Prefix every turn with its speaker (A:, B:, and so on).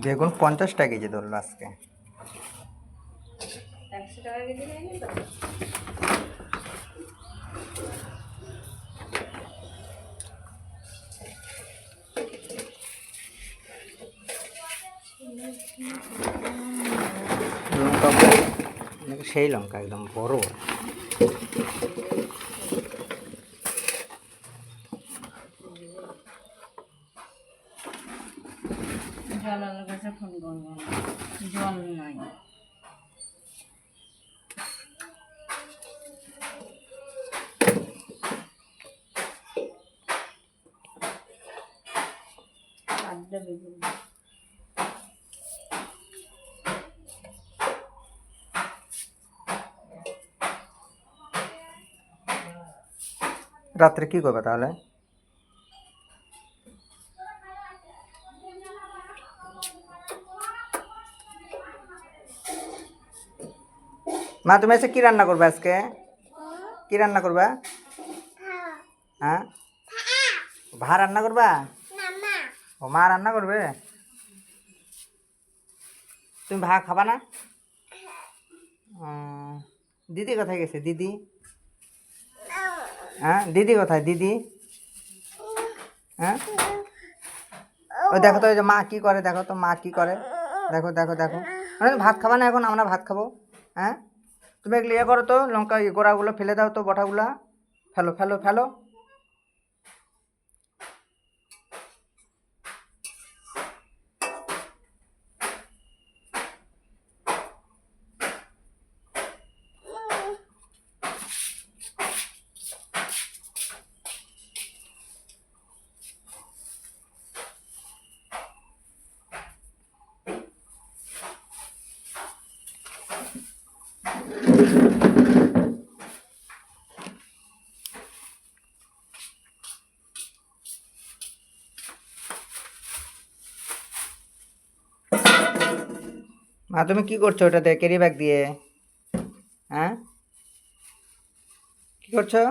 A: বেগুন 50 টাকা কেজি ধরলো আজকে।
B: 100 টাকা কেজি নেয়নি তো।
A: লঙ্কা সেই লঙ্কা একদম বড়।
B: জল আলো কাছে ফোন করবো, জল নাই।
A: রাত্রে কি করবে তাহলে? মা তুমি এসে কি রান্না করবে আজকে? কি রান্না করবা? হ্যাঁ, ভাত রান্না করবা? ও মা রান্না করবে। তুমি ভাত খাবা না? দিদি কোথায় গেছে? দিদি হ্যাঁ, দিদি কোথায়? দিদি হ্যাঁ, ওই দেখো তো, ওই যে মা কি করে, দেখো তো মা কি করে, দেখো দেখো দেখো। ভাত খাবা না এখন? আমরা ভাত খাবো। হ্যাঁ, তুমি এগুলো ইয়ে করো তো, লঙ্কা গোড়াগুলো ফেলে দাও তো, বটাগুলা ফেলো ফেলো ফেলো। মা তুমি কি করছো ওটাতে, ক্যারি ব্যাগ দিয়ে? হ্যাঁ, কি করছো?